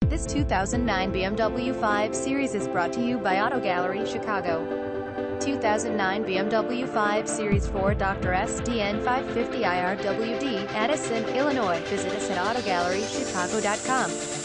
This 2009 BMW 5 Series is brought to you by Auto Gallery Chicago. 2009 BMW 5 Series 4 Dr. SDN 550 RWD, Addison, Illinois. Visit us at AutoGalleryChicago.com.